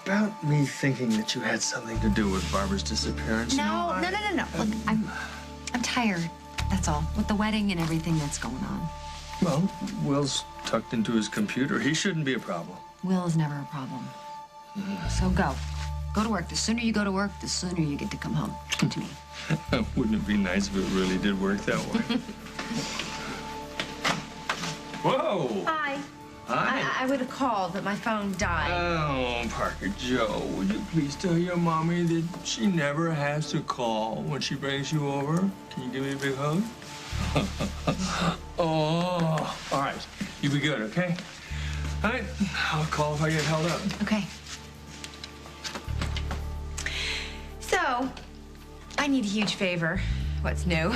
about me thinking that you had something to do with Barbara's disappearance? No. Look, I'm tired. That's all. With the wedding and everything that's going on. Well, Will's tucked into his computer. He shouldn't be a problem. Will is never a problem. So go. Go to work. The sooner you go to work, the sooner you get to come home to me. Wouldn't it be nice if it really did work that way? Whoa! Hi. Hi. I would have called, but my phone died. Oh, Parker Joe, would you please tell your mommy that she never has to call when she brings you over? Can you give me a big hug? Oh, all right. You be good, okay? All right, I'll call if I get held up. Okay. So, I need a huge favor. What's new?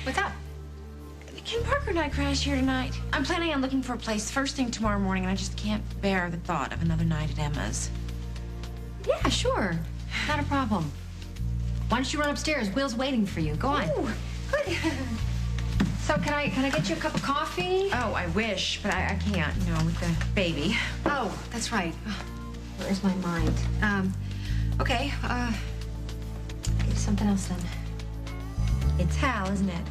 What's up? Can Parker and I crash here tonight? I'm planning on looking for a place first thing tomorrow morning, and I just can't bear the thought of another night at Emma's. Yeah, sure. Not a problem. Why don't you run upstairs? Will's waiting for you. Go on. Ooh, good. So can I get you a cup of coffee? Oh, I wish, but I can't, you know, with the baby. Oh, that's right. Where's my mind? Okay, maybe something else then. It's Hal, isn't it?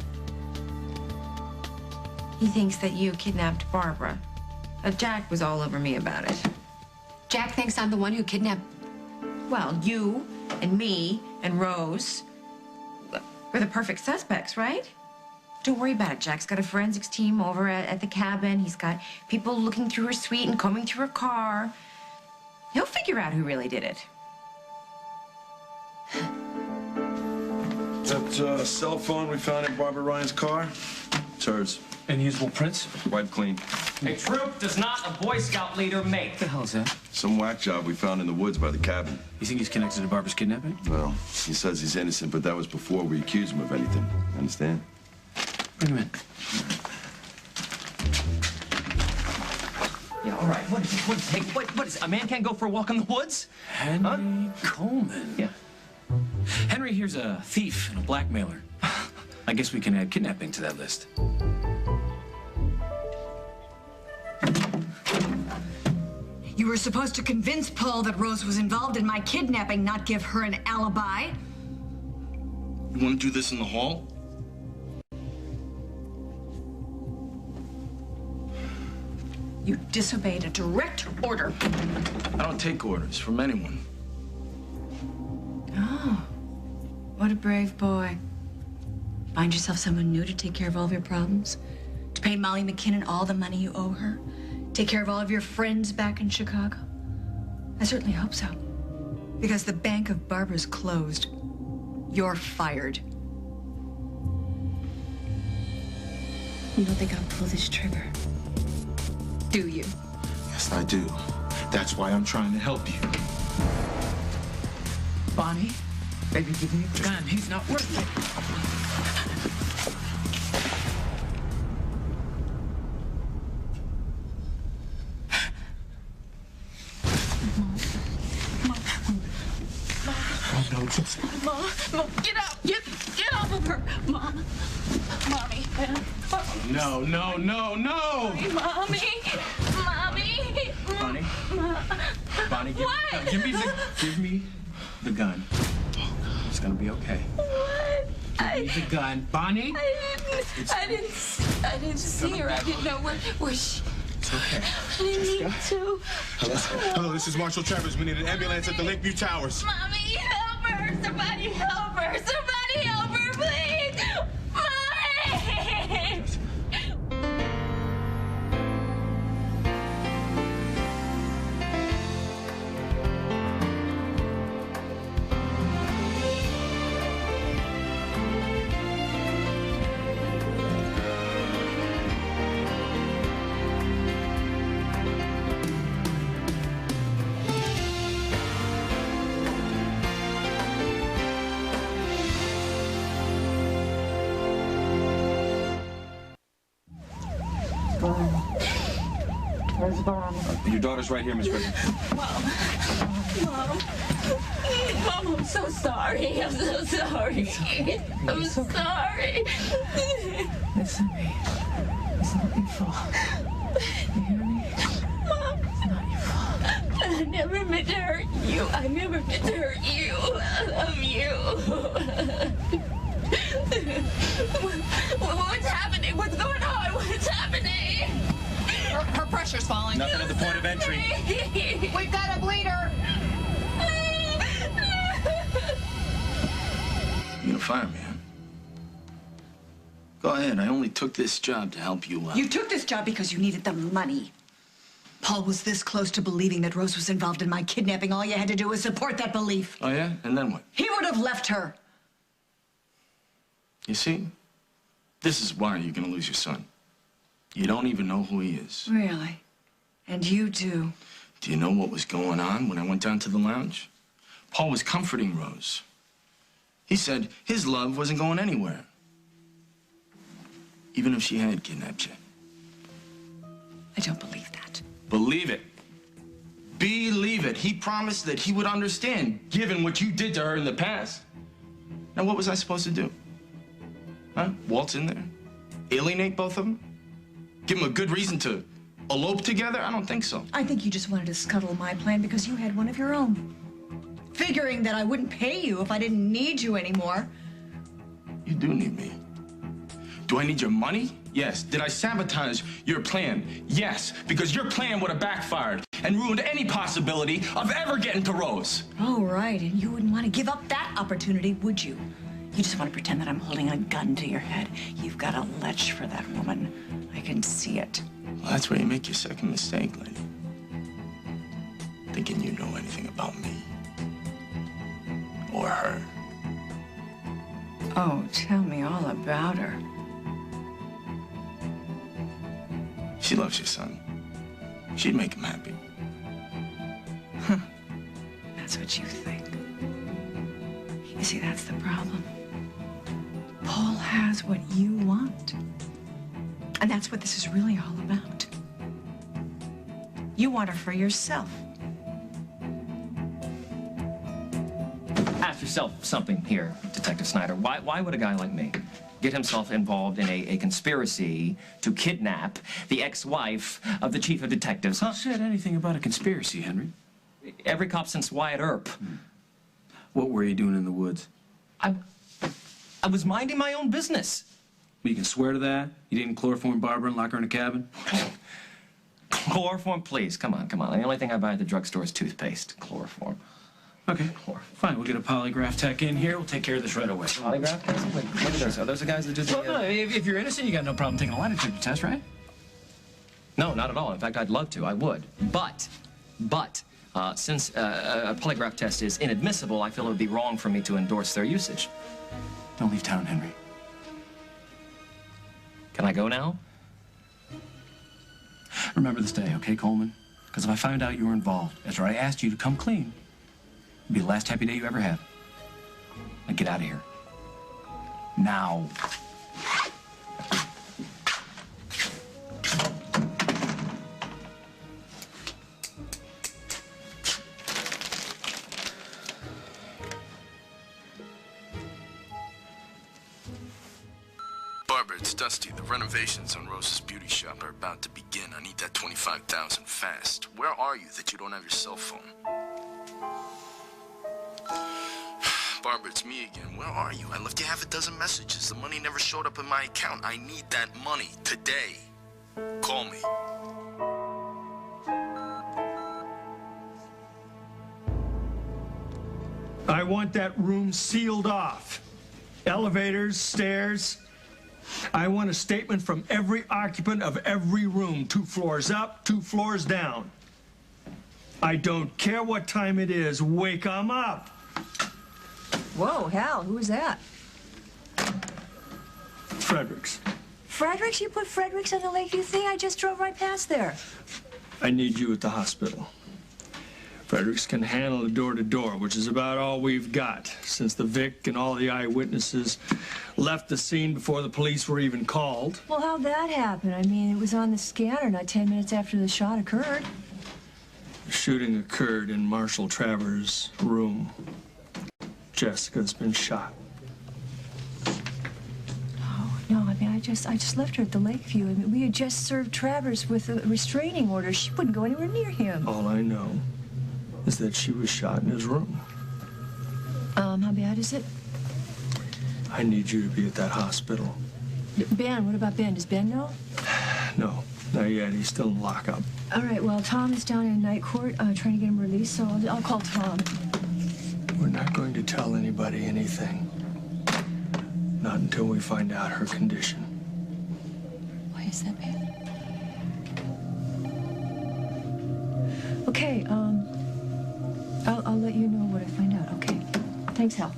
He thinks that you kidnapped Barbara. Jack was all over me about it. Jack thinks I'm the one who kidnapped... Well, you and me and Rose, we're the perfect suspects, right? Don't worry about it. Jack's got a forensics team over at the cabin. He's got people looking through her suite and combing through her car. He'll figure out who really did it. That cell phone we found in Barbara Ryan's car? It's hers. Any usable prints? Wiped clean. A troop does not a Boy Scout leader make. What the hell is that? Some whack job we found in the woods by the cabin. You think he's connected to Barbara's kidnapping? Well, he says he's innocent, but that was before we accused him of anything. Understand? Bring him in. Yeah, all right. What is it? Hey, what is it? A man can't go for a walk in the woods? Henry Coleman. Yeah. Henry here's a thief and a blackmailer. I guess we can add kidnapping to that list. You were supposed to convince Paul that Rose was involved in my kidnapping, not give her an alibi. You want to do this in the hall? You disobeyed a direct order. I don't take orders from anyone. Oh, what a brave boy. Find yourself someone new to take care of all of your problems? To pay Molly McKinnon all the money you owe her? Take care of all of your friends back in Chicago? I certainly hope so. Because the bank of Barbara's closed. You're fired. You don't think I'll pull this trigger? Do you? Yes, I do. That's why I'm trying to help you. Bonnie, baby, give me a gun. He's not worth it. Mom, get out! Get off of her! Mom. Mommy. No. Mommy. Bonnie. Bonnie, give me the gun. It's gonna be okay. What? Give me the gun. Bonnie? I didn't see her. I didn't know where she... It's okay. I didn't need to. Hello, this is Marshal Travers. We need an ambulance at the Lakeview Towers. Mommy, help her! Somebody help her! Somebody help her, please! Mommy! Where's Mom? Your daughter's right here, Miss Griffin. Mom, I'm so sorry. I'm so sorry. I'm sorry. Listen to me. It's not your fault. You hear me? Mom. It's not your fault. I never made meant to hurt you. I never meant to hurt you. I love you. What's happening? What's going on? What's happening? Her pressure's falling. Nothing at the point of entry. We've got a bleeder. You're gonna fire me, huh? Go ahead. I only took this job to help you out. You took this job because you needed the money. Paul was this close to believing that Rose was involved in my kidnapping. All you had to do was support that belief. Oh, yeah? And then what? He would have left her. You see? This is why you're gonna lose your son. You don't even know who he is. Really? And you do? Do you know what was going on when I went down to the lounge? Paul was comforting Rose. He said his love wasn't going anywhere. Even if she had kidnapped you. I don't believe that. Believe it. Believe it. He promised that he would understand, given what you did to her in the past. Now, what was I supposed to do? Huh? Waltz in there? Alienate both of them? Give them a good reason to elope together? I don't think so. I think you just wanted to scuttle my plan because you had one of your own. Figuring that I wouldn't pay you if I didn't need you anymore. You do need me. Do I need your money? Yes. Did I sabotage your plan? Yes, because your plan would have backfired and ruined any possibility of ever getting to Rose. Oh, right. And you wouldn't want to give up that opportunity, would you? You just want to pretend that I'm holding a gun to your head. You've got a lech for that woman. I can see it. Well, that's where you make your second mistake, lady. Thinking you know anything about me. Or her. Oh, tell me all about her. She loves your son. She'd make him happy. That's what you think. You see, that's the problem. Paul has what you want. And that's what this is really all about. You want her for yourself. Ask yourself something here, Detective Snyder. Why would a guy like me get himself involved in a conspiracy to kidnap the ex-wife of the chief of detectives, huh? Who said anything about a conspiracy, Henry? Every cop since Wyatt Earp. What were you doing in the woods? I was minding my own business. You can swear to that? You didn't chloroform Barbara and lock her in a cabin? Chloroform, please. Come on. The only thing I buy at the drugstore is toothpaste. Chloroform. Okay, fine. We'll get a polygraph tech in here. We'll take care of this right away. Polygraph test? Look at those. Are those the guys that do the... Well, no, if you're innocent, you got no problem taking a lie detector test, right? No, not at all. In fact, I'd love to. I would. But, since a polygraph test is inadmissible, I feel it would be wrong for me to endorse their usage. Don't leave town, Henry. Can I go now? Remember this day, okay, Coleman? Because if I find out you were involved after I asked you to come clean, it'll be the last happy day you ever had. Now get out of here. Now. Barbara, it's Dusty. The renovations on Rose's beauty shop are about to begin. I need that $25,000 fast. Where are you that you don't have your cell phone? Barbara, it's me again. Where are you? I left you half a dozen messages. The money never showed up in my account. I need that money today. Call me. I want that room sealed off. Elevators, stairs. I want a statement from every occupant of every room. 2 floors up, 2 floors down. I don't care what time it is. Wake 'em up. Whoa, Hal, who was that? Fredericks, Fredericks? You put Fredericks on the Lakeview thing? I just drove right past there. I need you at the hospital. Fredericks can handle the door-to-door, which is about all we've got, since the Vic and all the eyewitnesses left the scene before the police were even called. Well, how'd that happen? I mean, it was on the scanner not 10 minutes after the shot occurred. The shooting occurred in Marshall Travers' room. Jessica's been shot. Oh, no, I mean, I just left her at the Lakeview. I mean, we had just served Travers with a restraining order. She wouldn't go anywhere near him. All I know is that she was shot in his room. How bad is it? I need you to be at that hospital. Ben, what about Ben? Does Ben know? No, not yet. He's still in lockup. All right, well, Tom is down in night court trying to get him released, so I'll call Tom. We're not going to tell anybody anything. Not until we find out her condition. Why is that, Ben? Okay, I'll let you know what I find out, okay? Thanks, Hal.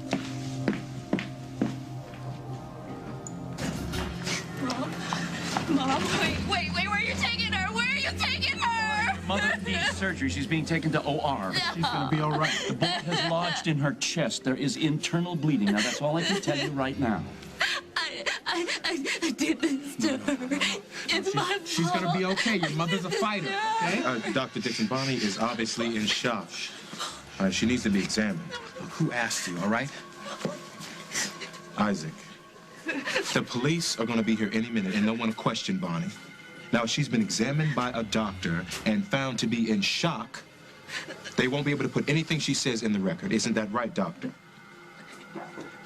Mom, wait, where are you taking her? Where are you taking her? Mother needs surgery. She's being taken to OR. She's gonna be all right. The bullet has lodged in her chest. There is internal bleeding. Now, that's all I can tell you right now. I did this to her. It's my fault. She's gonna be okay. Your mother's a fighter, okay? Dr. Dixon, Bonnie is obviously in shock. She needs to be examined. Who asked you, all right? Isaac, the police are gonna be here any minute, and they'll want to question Bonnie. Now, she's been examined by a doctor and found to be in shock. They won't be able to put anything she says in the record. Isn't that right, doctor?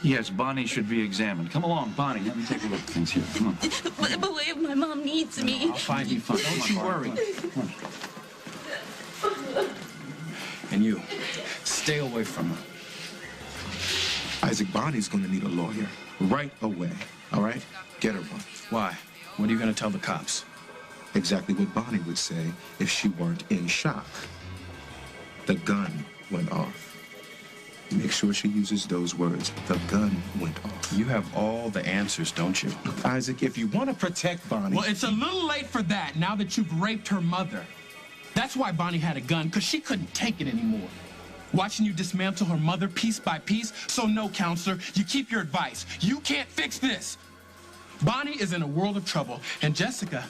Yes, Bonnie should be examined. Come along, Bonnie. Let me take a look at things here. Come on. But wait, my mom needs me. I'll find you fine. Don't you worry. Come on. And you, stay away from her. Isaac, Bonnie's gonna need a lawyer right away, all right? Get her one. Why? What are you going to tell the cops? Exactly what Bonnie would say if she weren't in shock. The gun went off. Make sure she uses those words. The gun went off. You have all the answers, don't you? Isaac, if you want to protect Bonnie... Well, it's a little late for that now that you've raped her mother. That's why Bonnie had a gun, because she couldn't take it anymore. Watching you dismantle her mother piece by piece. So no, counselor, you keep your advice. You can't fix this. Bonnie is in a world of trouble. And Jessica,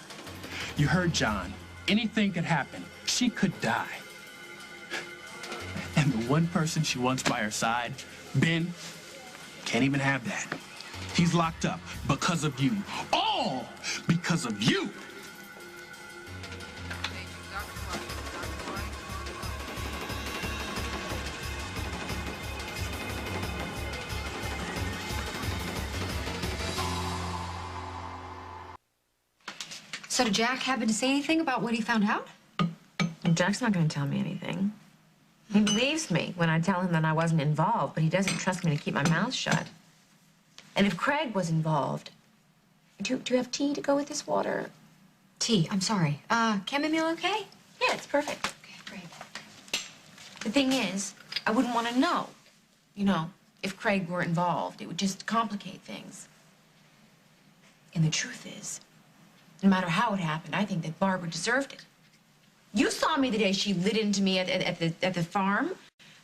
you heard John. Anything could happen. She could die. And the one person she wants by her side, Ben, can't even have that. He's locked up because of you. All because of you. So did Jack happen to say anything about what he found out? Jack's not going to tell me anything. He believes me when I tell him that I wasn't involved, but he doesn't trust me to keep my mouth shut. And if Craig was involved, do you have tea to go with this water? Tea, I'm sorry. Chamomile okay? Yeah, it's perfect. Okay, great. The thing is, I wouldn't want to know. You know, if Craig were involved, it would just complicate things. And the truth is, no matter how it happened, I think that Barbara deserved it. You saw me the day she lit into me at the farm.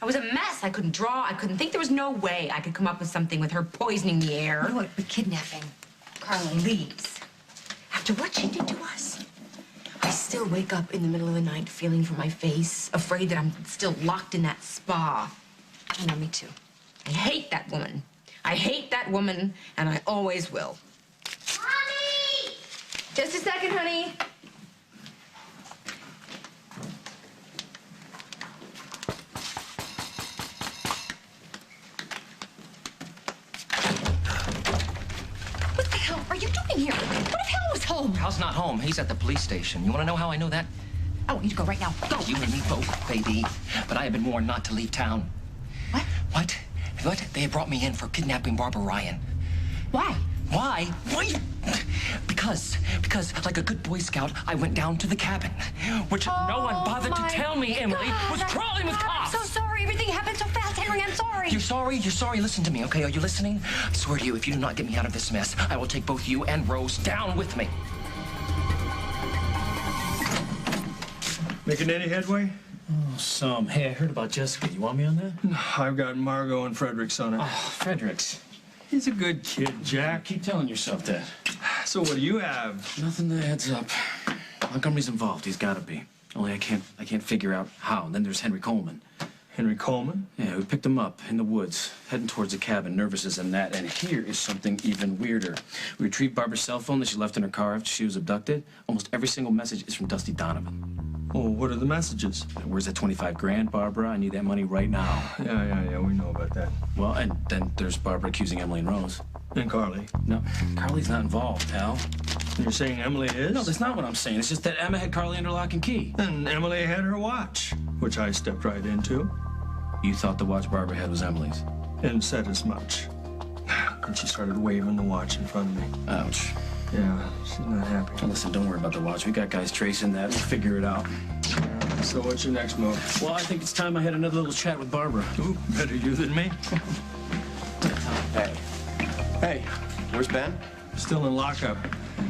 I was a mess. I couldn't draw. I couldn't think. There was no way I could come up with something with her poisoning the air. You know what? But kidnapping. Carla, please. After what she did to us, I still wake up in the middle of the night feeling for my face, afraid that I'm still locked in that spa. I know, me too. I hate that woman. I hate that woman, and I always will. Mommy! Just a second, honey. What the hell are you doing here? What if Hal was home? Hal's not home. He's at the police station. You want to know how I know that? I want you to go right now. Go. You and me both, baby. But I have been warned not to leave town. What? What? What? They have brought me in for kidnapping Barbara Ryan. Why? Why? Why? Because, like a good Boy Scout, I went down to the cabin, which no one bothered to tell me, Emily, was crawling with cops. I'm so sorry. Everything happened so fast, Henry. I'm sorry. You're sorry? You're sorry? Listen to me, okay? Are you listening? I swear to you, if you do not get me out of this mess, I will take both you and Rose down with me. Making any headway? Oh, some. Hey, I heard about Jessica. You want me on that? No, I've got Margot and Fredericks on it. Oh, Fredericks. He's a good kid, Jack. Keep telling yourself that. So what do you have? Nothing that adds up. Montgomery's involved. He's got to be. Only I can't figure out how. And then there's Henry Coleman. Henry Coleman? Yeah, we picked him up in the woods, heading towards the cabin, nervous as in that. And here is something even weirder. We retrieved Barbara's cell phone that she left in her car after she was abducted. Almost every single message is from Dusty Donovan. Oh, what are the messages? Where's that 25 grand, Barbara? I need that money right now. Yeah, we know about that. Well, and then there's Barbara accusing Emily and Rose. And Carly. No, Carly's not involved, Al. You're saying Emily is? No, that's not what I'm saying. It's just that Emma had Carly under lock and key. And Emily had her watch, which I stepped right into. You thought the watch Barbara had was Emily's? And said as much. And she started waving the watch in front of me. Ouch. Yeah, she's not happy. Now listen, don't worry about the watch. We got guys tracing that. We'll figure it out. So what's your next move? Well, I think it's time I had another little chat with Barbara. Ooh, better you than me. Hey, where's Ben? Still in lockup.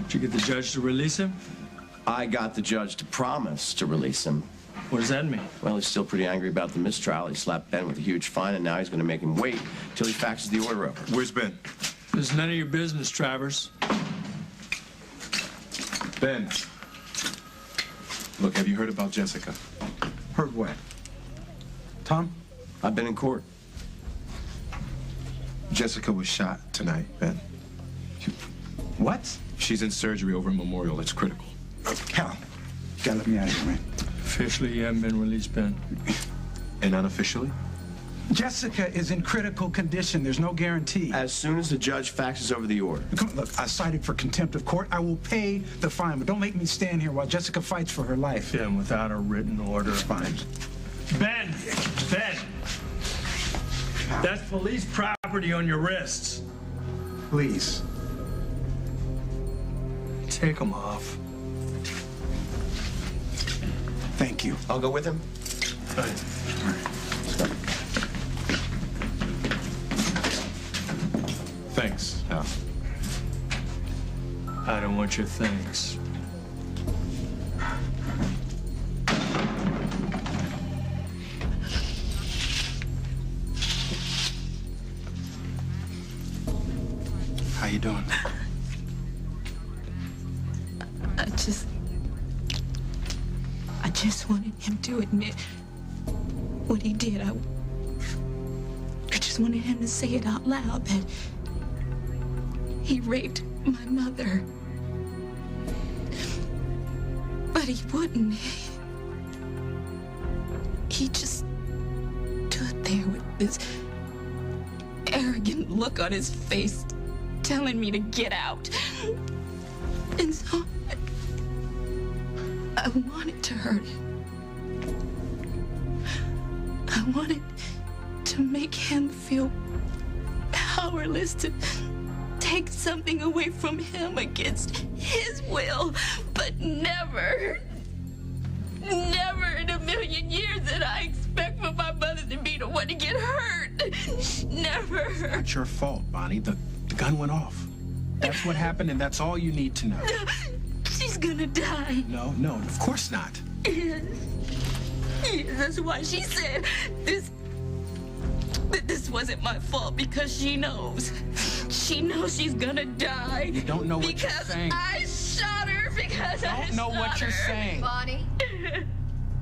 Did you get the judge to release him? I got the judge to promise to release him. What does that mean? Well, he's still pretty angry about the mistrial. He slapped Ben with a huge fine, and now he's going to make him wait till he faxes the order up. Where's Ben? It's none of your business, Travers. Ben. Look, have you heard about Jessica? Heard what? Tom? I've been in court. Jessica was shot tonight, Ben. What? She's in surgery over at Memorial. It's critical. Hell, you gotta let me out of here, man. Officially, you haven't been released, Ben. And unofficially? Jessica is in critical condition. There's no guarantee. As soon as the judge faxes over the order. Come on, look, I cited for contempt of court. I will pay the fine, but don't make me stand here while Jessica fights for her life. Yeah, and without a written order. It's fine. Ben! Ben! That's police property on your wrists. Please. Take them off. Thank you. I'll go with him. All right. Let's go. Thanks, Al. I don't want your thanks. How you doing? I just wanted him to admit what he did. I just wanted him to say it out loud that he raped my mother. But he wouldn't. He just stood there with this arrogant look on his face, telling me to get out. And so I wanted to hurt him. I wanted to make him feel powerless, to take something away from him against his will, but never in a million years did I expect for my mother to be the one to get hurt. Never. It's not your fault, Bonnie. The gun went off. That's what happened, and that's all you need to know. She's gonna die. No, of course not. Yes, that's why she said that this wasn't my fault, because she knows. She knows she's gonna die. You don't know what you're saying. Because I shot her, because I don't know what you're saying. Bonnie,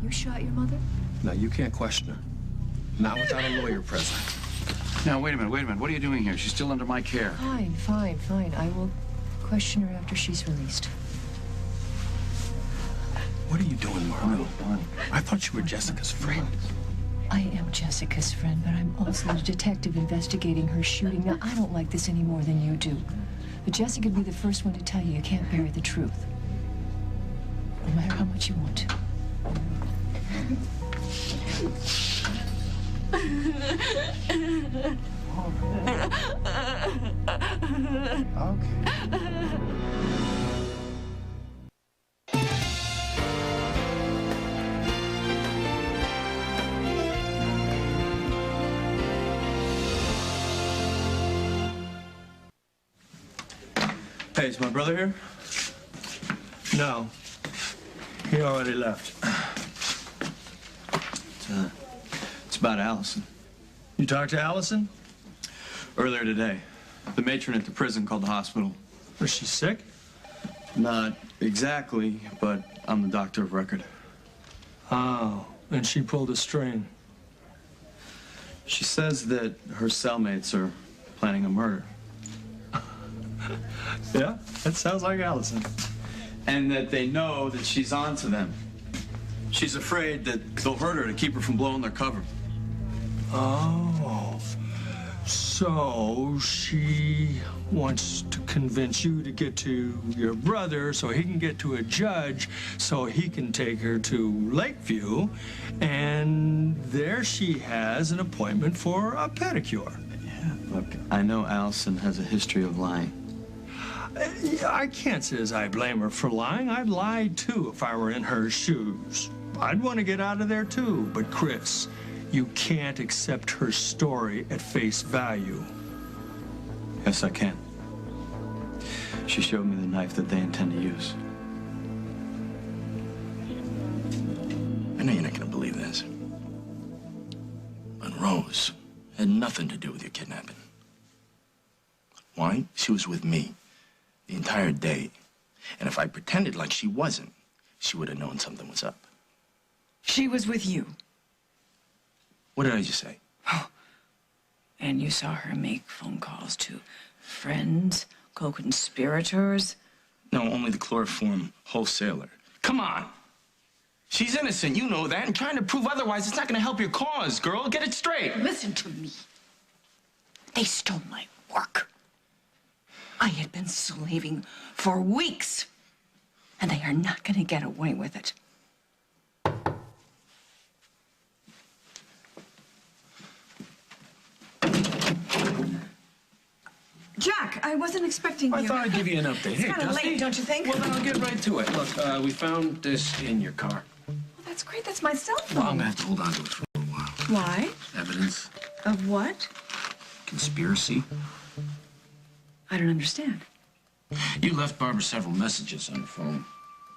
you shot your mother? No, you can't question her. Not without a lawyer present. Now, wait a minute. What are you doing here? She's still under my care. Fine. I will question her after she's released. What are you doing, Marlo? I thought you were Jessica's friend. I am Jessica's friend, but I'm also the detective investigating her shooting. Now, I don't like this any more than you do. But Jessica would be the first one to tell you can't bury the truth. No matter how much you want to. Hey, is my brother here? No. He already left. It's about Allison. You talked to Allison? Earlier today, the matron at the prison called the hospital. Was she sick? Not exactly, but I'm the doctor of record. Oh, and she pulled a string. She says that her cellmates are planning a murder. Yeah, that sounds like Allison. And that they know that she's on to them. She's afraid that they'll hurt her to keep her from blowing their cover. Oh. So she wants to convince you to get to your brother so he can get to a judge so he can take her to Lakeview, and there she has an appointment for a pedicure. Yeah, look, I know Allison has a history of lying. I can't say as I blame her for lying. I'd lie too if I were in her shoes. I'd want to get out of there too, but Chris, you can't accept her story at face value. Yes, I can. She showed me the knife that they intend to use. I know you're not gonna believe this, but Rose had nothing to do with your kidnapping. Why? She was with me the entire day. And if I pretended like she wasn't, she would have known something was up. She was with you. What did I just say? And you saw her make phone calls to friends, co-conspirators? No, only the chloroform wholesaler. Come on! She's innocent, you know that, and trying to prove otherwise, it's not gonna help your cause, girl. Get it straight. Listen to me. They stole my work. I had been slaving for weeks, and they are not gonna get away with it. Jack, I wasn't expecting you. I thought I'd give you an update. It's Hey, kind of Dusty. late, don't you think? Well, then I'll get right to it. Look, we found this in your car. Well, that's great. That's my cell phone. Well, I'm gonna have to hold on to it for a while. Why? Evidence, Of what? conspiracy. I don't understand. You left Barbara several messages on her phone.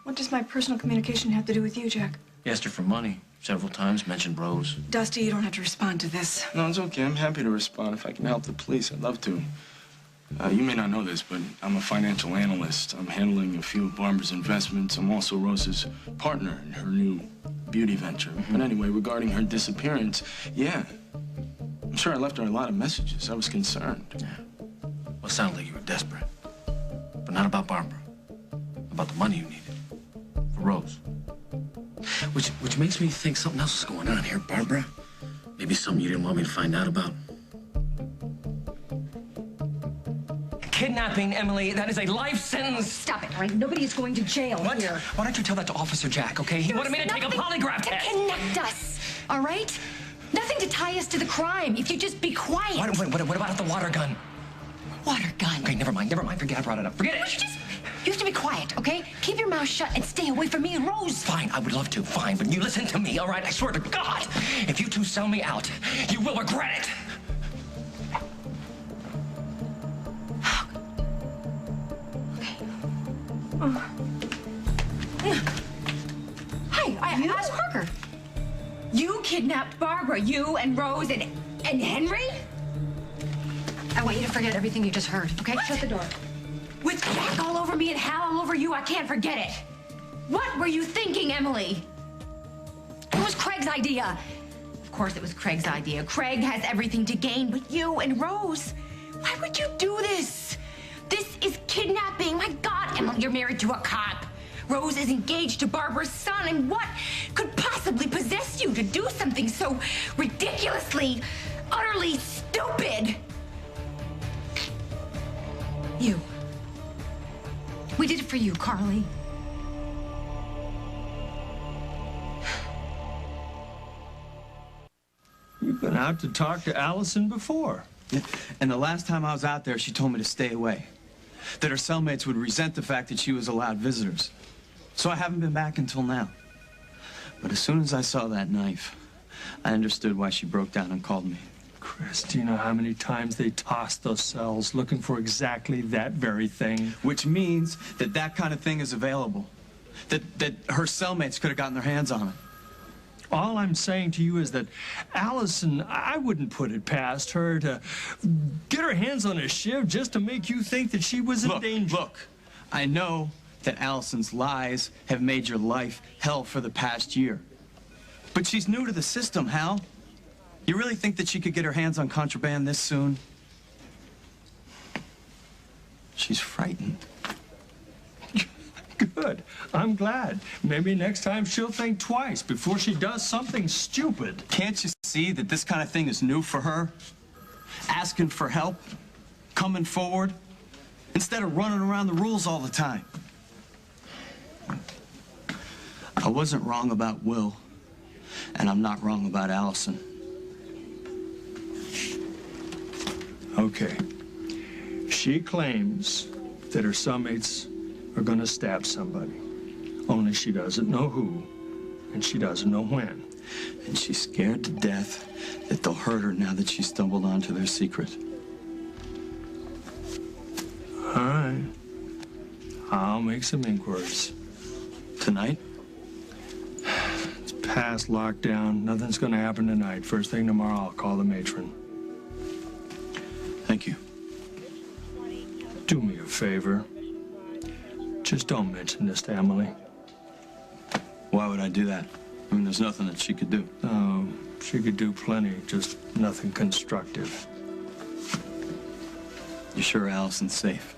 What does my personal communication have to do with you, Jack? You asked her for money several times, mentioned Rose. Dusty, you don't have to respond to this. No, it's okay. I'm happy to respond if I can help the police. I'd love to. You may not know this, but I'm a financial analyst. I'm handling a few of Barbara's investments. I'm also Rose's partner in her new beauty venture. But anyway, regarding her disappearance, yeah. I'm sure I left her a lot of messages. I was concerned. Yeah. Well, it sounded like you were desperate. But not about Barbara. About the money you needed. For Rose. Which makes me think something else is going on here, Barbara. Maybe something you didn't want me to find out about. Kidnapping, Emily, that is a life sentence. Stop it, all right? Nobody is going to jail What? here. Why don't you tell that to Officer Jack, okay? He wanted me to take a polygraph to test. connect us, all right? Nothing to tie us to the crime. If you just be quiet. What about the water gun? Water gun. Okay, never mind. Forget I brought it up. Forget it. You have to be quiet, okay? Keep your mouth shut and stay away from me and Rose. Fine, I would love to, fine, but you listen to me, all right? I swear to God, if you two sell me out, you will regret it. Hey, I was Parker. You kidnapped Barbara, you and Rose and Henry? I want you to forget everything you just heard, okay? Shut the door. With Jack all over me and Hal all over you, I can't forget it. What were you thinking, Emily? It was Craig's idea. Of course it was Craig's idea. Craig has everything to gain, but you and Rose, why would you do this? This is kidnapping. My God, Emily, you're married to a cop. Rose is engaged to Barbara's son, and what could possibly possess you to do something so ridiculously, utterly stupid? You. We did it for you, Carly. You've been out to talk to Allison before. Yeah. And the last time I was out there, she told me to stay away. That her cellmates would resent the fact that she was allowed visitors. So I haven't been back until now. But as soon as I saw that knife, I understood why she broke down and called me. Chris, do you know how many times they tossed those cells looking for exactly that very thing? Which means that that kind of thing is available. That her cellmates could have gotten their hands on it. All I'm saying to you is that Allison, I wouldn't put it past her to get her hands on a shiv just to make you think that she was in danger. Look, I know that Allison's lies have made your life hell for the past year. But she's new to the system, Hal. You really think that she could get her hands on contraband this soon? She's frightened. Good. I'm glad. Maybe next time she'll think twice before she does something stupid. Can't you see that this kind of thing is new for her? Asking for help, coming forward, instead of running around the rules all the time. I wasn't wrong about Will, and I'm not wrong about Allison. Okay. She claims that her cellmates are gonna stab somebody. Only she doesn't know who, and she doesn't know when. And she's scared to death that they'll hurt her now that she stumbled onto their secret. All right. I'll make some inquiries. Tonight? It's past lockdown. Nothing's gonna happen tonight. First thing tomorrow, I'll call the matron. Thank you. Do me a favor. Just don't mention this to Emily. Why would I do that? I mean, there's nothing that she could do. Oh, she could do plenty, just nothing constructive. You sure Allison's safe?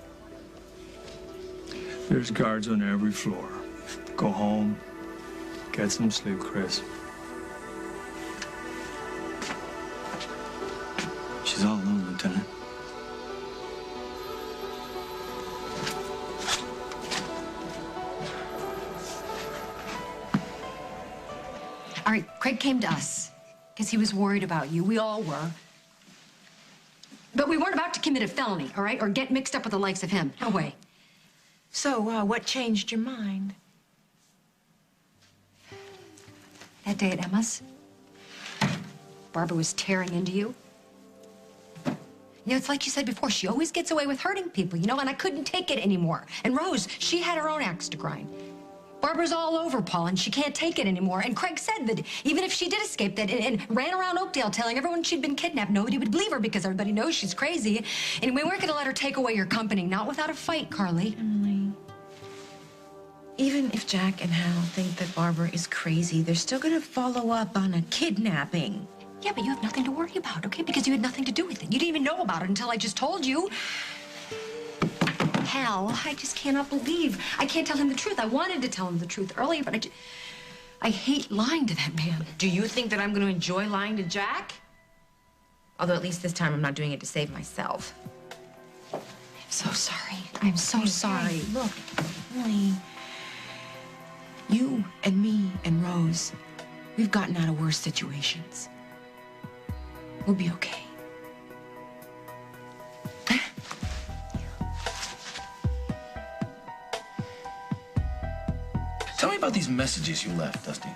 There's guards on every floor. Go home. Get some sleep, Chris. She's all alone, Lieutenant. All right, Craig came to us because he was worried about you. We all were. But we weren't about to commit a felony, all right? Or get mixed up with the likes of him. No way. So, what changed your mind? That day at Emma's, Barbara was tearing into you. You know, it's like you said before, she always gets away with hurting people, you know, and I couldn't take it anymore. And Rose, she had her own axe to grind. Barbara's all over Paul, and she can't take it anymore. And Craig said that even if she did escape that and ran around Oakdale telling everyone she'd been kidnapped, nobody would believe her because everybody knows she's crazy. And we weren't going to let her take away your company, not without a fight, Carly. Emily, even if Jack and Hal think that Barbara is crazy, they're still going to follow up on a kidnapping. Yeah, but you have nothing to worry about, okay? Because you had nothing to do with it. You didn't even know about it until I just told you. Hal, I just cannot believe. I can't tell him the truth. I wanted to tell him the truth earlier, but I hate lying to that man. Do you think that I'm going to enjoy lying to Jack? Although at least this time I'm not doing it to save myself. I'm so sorry. I'm so sorry. Hey, look, Emily, you and me and Rose, we've gotten out of worse situations. We'll be okay. Tell me about these messages you left, Dusty.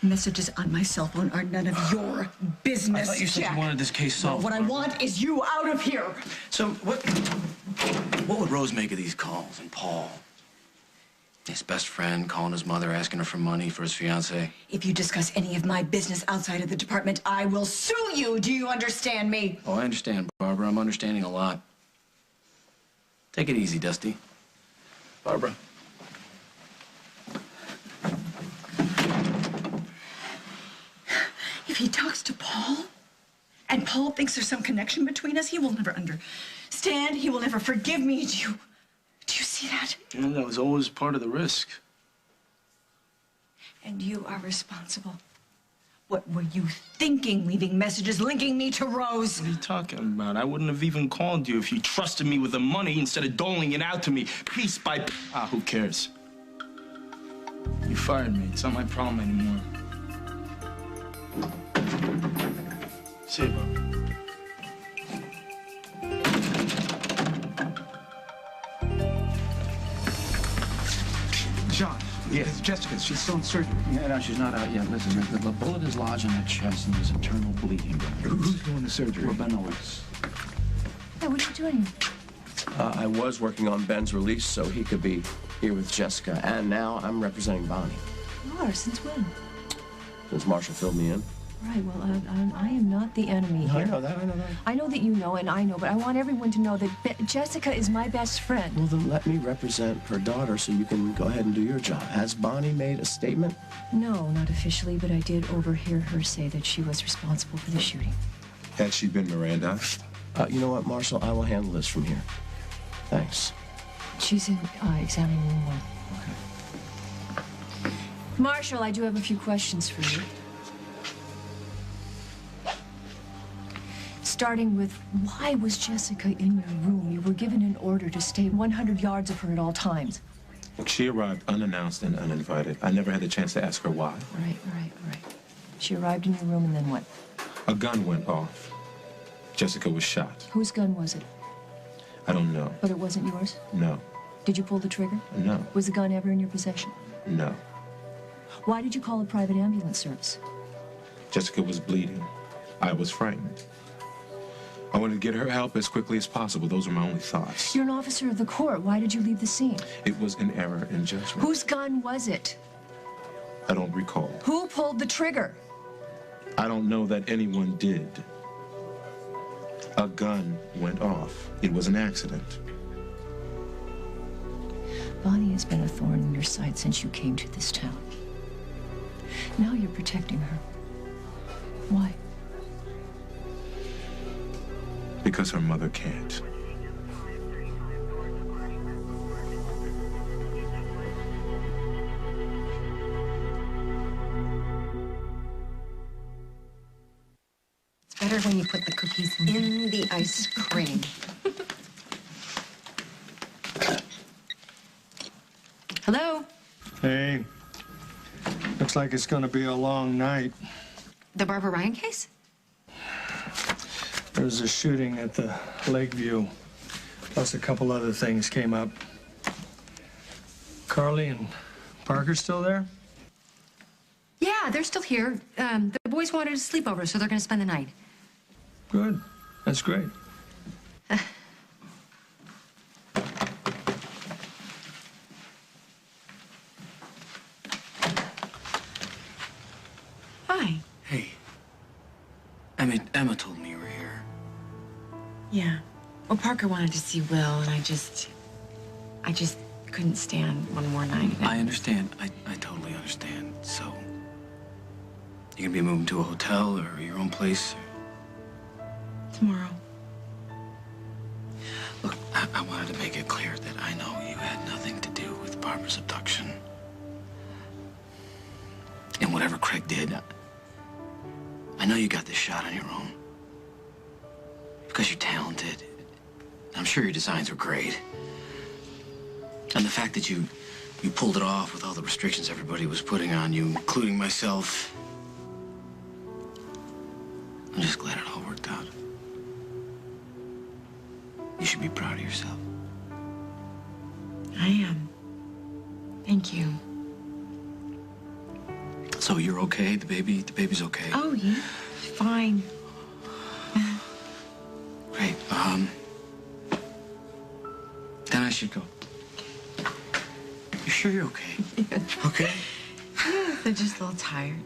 Messages on my cell phone are none of your business, I thought you said Jack. you wanted this case solved. What I want is you out of here. So what would Rose make of these calls and Paul? His best friend calling his mother, asking her for money for his fiancée. If you discuss any of my business outside of the department, I will sue you. Do you understand me? Oh, I understand, Barbara. I'm understanding a lot. Take it easy, Dusty. Barbara. If he talks to Paul, and Paul thinks there's some connection between us, he will never understand. He will never forgive me. Do you see that? Yeah, that was always part of the risk. And you are responsible. What were you thinking, leaving messages linking me to Rose? What are you talking about? I wouldn't have even called you if you trusted me with the money instead of doling it out to me piece by piece. Ah, who cares? You fired me. It's not my problem anymore. See you, Barbara. John, yes. Jessica, she's still in surgery. Yeah, no, she's not out yet. Listen, the bullet is lodged in her chest and there's internal bleeding. Who's doing the surgery? Rubeno is. Hey, what are you doing? I was working on Ben's release so he could be here with Jessica, and now I'm representing Bonnie. You are, since when? Since Marshall filled me in. Right, well, I am not the enemy here. I know that. I know that you know, and I know, but I want everyone to know that Jessica is my best friend. Well, then let me represent her daughter so you can go ahead and do your job. Has Bonnie made a statement? No, not officially, but I did overhear her say that she was responsible for the shooting. Had she been Miranda? You know what, Marshall? I will handle this from here. Thanks. She's in examining room 1. Marshall, I do have a few questions for you. Starting with, why was Jessica in your room? You were given an order to stay 100 yards of her at all times. She arrived unannounced and uninvited. I never had the chance to ask her why. Right. She arrived in your room, and then what? A gun went off. Jessica was shot. Whose gun was it? I don't know. But it wasn't yours? No. Did you pull the trigger? No. Was the gun ever in your possession? No. Why did you call a private ambulance service? Jessica was bleeding. I was frightened. I wanted to get her help as quickly as possible. Those were my only thoughts. You're an officer of the court. Why did you leave the scene? It was an error in judgment. Whose gun was it? I don't recall. Who pulled the trigger? I don't know that anyone did. A gun went off. It was an accident. Bonnie has been a thorn in your side since you came to this town. Now you're protecting her. Why? Because her mother can't. It's better when you put the cookies in the ice cream. Hello? Hey. Looks like it's gonna be a long night. The Barbara Ryan case? There was a shooting at the Lakeview, plus a couple other things came up. Carly and Parker still there? Yeah, they're still here. The boys wanted a sleepover, so they're gonna spend the night. Good. That's great. Hi. Hey. Emma told me you were here. Yeah. Well, Parker wanted to see Will, and I just couldn't stand one more night. I understand. I totally understand. So, you gonna be moving to a hotel or your own place? Tomorrow. Look, I wanted to make it clear that I know you had nothing to do with Barbara's abduction. And whatever Craig did, I know you got this shot on your own. Because you're talented. I'm sure your designs were great. And the fact that you pulled it off with all the restrictions everybody was putting on you, including myself. I'm just glad it all worked out. You should be proud of yourself. I am. Thank you. So you're okay? The baby's okay? Oh, yeah. Fine. Great. Then I should go. You sure you're okay? Okay? They're just a little tired.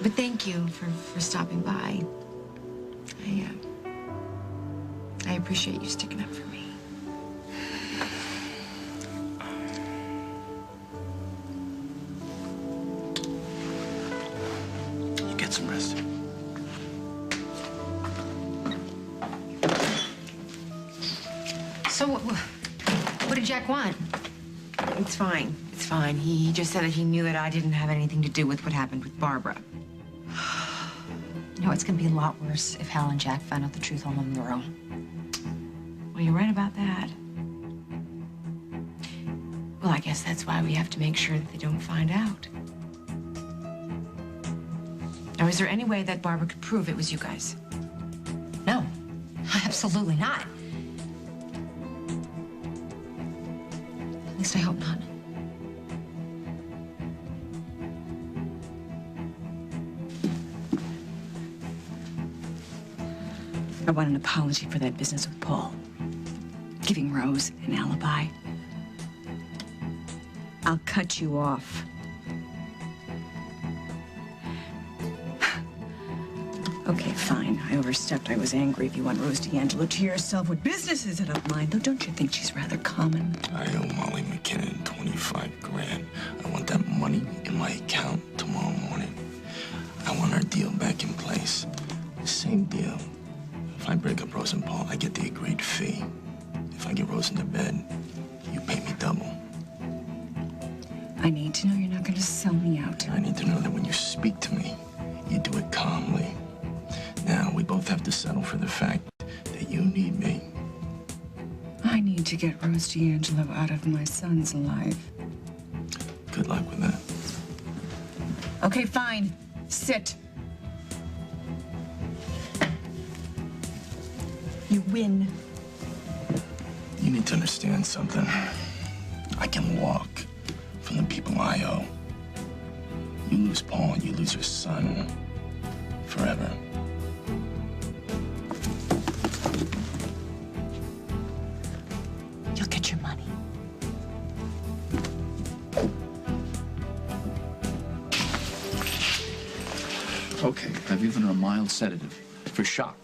But thank you for stopping by. I appreciate you sticking up for me. You get some rest. So what did Jack want? It's fine. It's fine. He just said that he knew that I didn't have anything to do with what happened with Barbara. You know, it's gonna be a lot worse if Hal and Jack find out the truth all on their own. Well, you're right about that. Well, I guess that's why we have to make sure that they don't find out. Now, is there any way that Barbara could prove it was you guys? No, absolutely not. At least I hope not. I want an apology for that business with Paul. Giving Rose an alibi. I'll cut you off. Okay, fine. I overstepped. I was angry. If you want Rose D'Angelo to yourself, what business is it of mine? Though, don't you think she's rather common? I owe Molly McKinnon 25 grand. I want that money in my account tomorrow morning. I want our deal back in place. The same deal. If I break up Rose and Paul, I get the agreed fee. If I get Rose into bed, you pay me double. speak to me, you do it calmly. Now, we both have to settle for the fact that you need me. I need to get Rose D'Angelo out of my son's life. Good luck with that. Okay, fine. Sit. You win. You need to understand something. I can walk from the people I owe. You lose Paul and you lose your son forever. You'll get your money. Okay, I've given her a mild sedative for shock.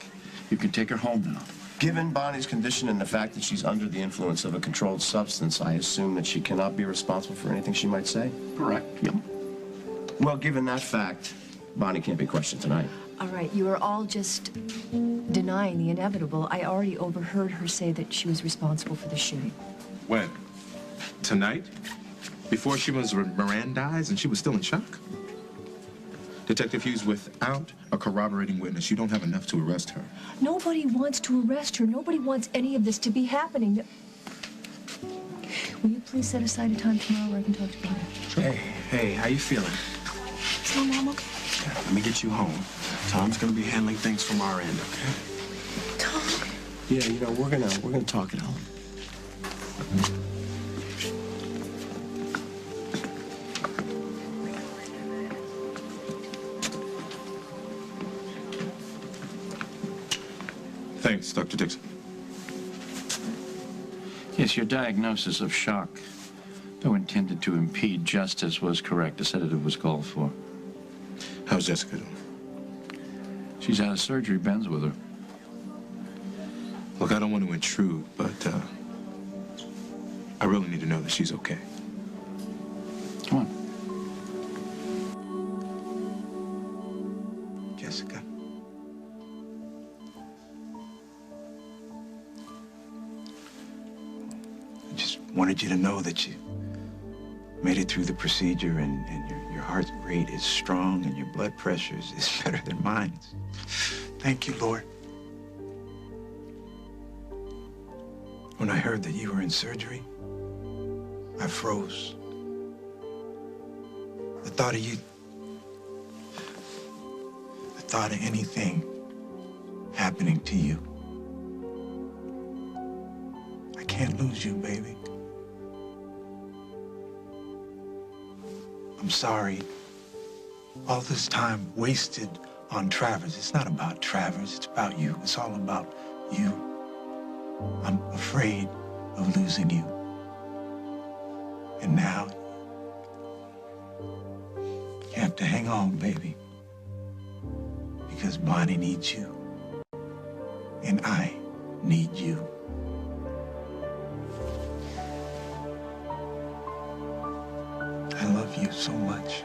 You can take her home now. Given Bonnie's condition and the fact that she's under the influence of a controlled substance, I assume that she cannot be responsible for anything she might say? Correct. Yep. Well, given that fact, Bonnie can't be questioned tonight. All right, you are all just denying the inevitable. I already overheard her say that she was responsible for the shooting. When? Tonight? Before she was Mirandized and she was still in shock? Detective Hughes, without a corroborating witness, you don't have enough to arrest her. Nobody wants to arrest her. Nobody wants any of this to be happening. Will you please set aside a time tomorrow where I can talk to Bonnie? Hey, how you feeling? Is my mom okay? Yeah, let me get you home. Tom's gonna be handling things from our end, okay? Tom? Yeah, you know, we're gonna talk at home. Thanks, Dr. Dixon. Yes, your diagnosis of shock, though intended to impede justice, was correct. A sedative was called for. How's Jessica doing? She's out of surgery. Ben's with her. Look, I don't want to intrude, but I really need to know that she's okay. Come on. Jessica. I just wanted you to know that you made it through the procedure and your heart rate is strong and your blood pressure is better than mine. Thank you, Lord. When I heard that you were in surgery, I froze. The thought of you, the thought of anything happening to you. I can't lose you, baby. I'm sorry. All this time wasted on Travers. It's not about Travers, it's about you. It's all about you. I'm afraid of losing you. And now, you have to hang on, baby. Because Bonnie needs you. And I need you. I love you so much.